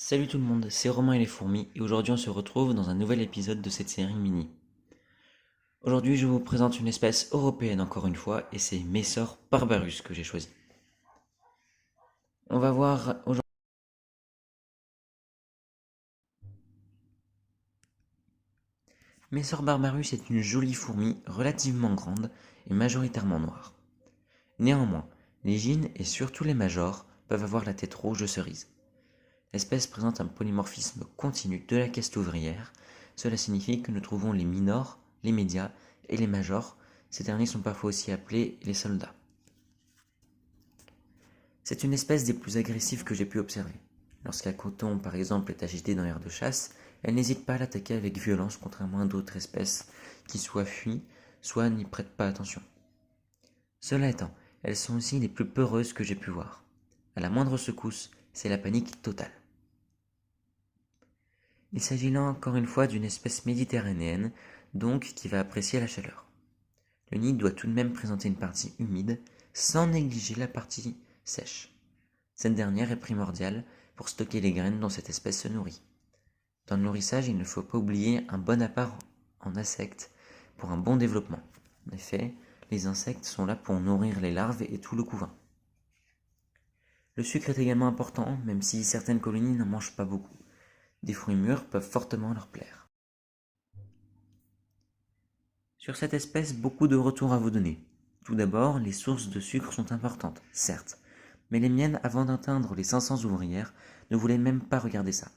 Salut tout le monde, c'est Romain et les fourmis et aujourd'hui on se retrouve dans un nouvel épisode de cette série mini. Aujourd'hui je vous présente une espèce européenne encore une fois et c'est Messor barbarus que j'ai choisi. On va voir aujourd'hui. Messor barbarus est une jolie fourmi relativement grande et majoritairement noire. Néanmoins, les gines et surtout les majors peuvent avoir la tête rouge cerise. L'espèce présente un polymorphisme continu de la caste ouvrière. Cela signifie que nous trouvons les minors, les médias et les majors. Ces derniers sont parfois aussi appelés les soldats. C'est une espèce des plus agressives que j'ai pu observer. Lorsqu'un coton, par exemple, est agité dans l'air de chasse, elle n'hésite pas à l'attaquer avec violence contrairement à d'autres espèces qui soit fuient, soit n'y prêtent pas attention. Cela étant, elles sont aussi les plus peureuses que j'ai pu voir. À la moindre secousse, c'est la panique totale. Il s'agit là encore une fois d'une espèce méditerranéenne, donc qui va apprécier la chaleur. Le nid doit tout de même présenter une partie humide, sans négliger la partie sèche. Cette dernière est primordiale pour stocker les graines dont cette espèce se nourrit. Dans le nourrissage, il ne faut pas oublier un bon apport en insectes pour un bon développement. En effet, les insectes sont là pour nourrir les larves et tout le couvain. Le sucre est également important, même si certaines colonies n'en mangent pas beaucoup. Des fruits mûrs peuvent fortement leur plaire. Sur cette espèce, beaucoup de retours à vous donner. Tout d'abord, les sources de sucre sont importantes, certes, mais les miennes, avant d'atteindre les 500 ouvrières, ne voulaient même pas regarder ça.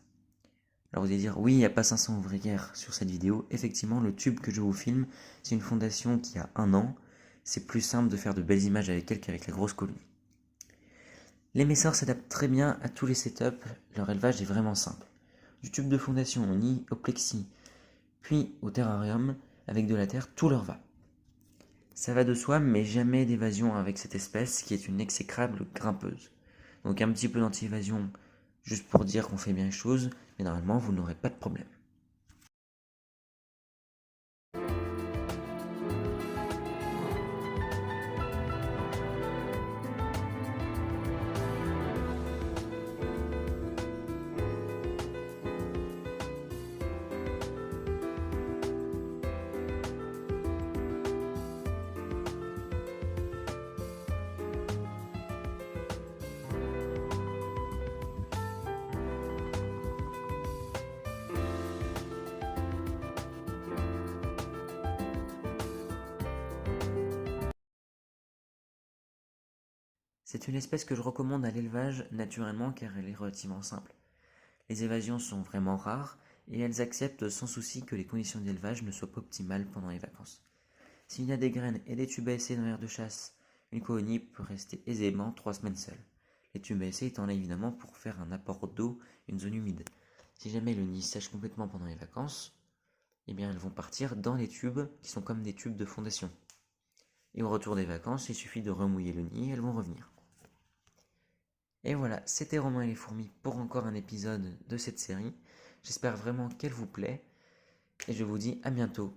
Alors vous allez dire, oui, il n'y a pas 500 ouvrières sur cette vidéo. Effectivement, le tube que je vous filme, c'est une fondation qui a 1 an. C'est plus simple de faire de belles images avec elle qu'avec la grosse colonie. Les messors s'adaptent très bien à tous les setups, leur élevage est vraiment simple. Du tube de fondation au nid, au plexi, puis au terrarium, avec de la terre, tout leur va. Ça va de soi, mais jamais d'évasion avec cette espèce qui est une exécrable grimpeuse. Donc un petit peu d'anti-évasion, juste pour dire qu'on fait bien les choses, mais normalement vous n'aurez pas de problème. C'est une espèce que je recommande à l'élevage naturellement car elle est relativement simple. Les évasions sont vraiment rares et elles acceptent sans souci que les conditions d'élevage ne soient pas optimales pendant les vacances. S'il y a des graines et des tubes à essai dans l'air de chasse, une colonie peut rester aisément 3 semaines seule. Les tubes à essai étant là évidemment pour faire un apport d'eau et une zone humide. Si jamais le nid sèche complètement pendant les vacances, eh bien elles vont partir dans les tubes qui sont comme des tubes de fondation. Et au retour des vacances, il suffit de remouiller le nid et elles vont revenir. Et voilà, c'était Romain et les fourmis pour encore un épisode de cette série. J'espère vraiment qu'elle vous plaît et je vous dis à bientôt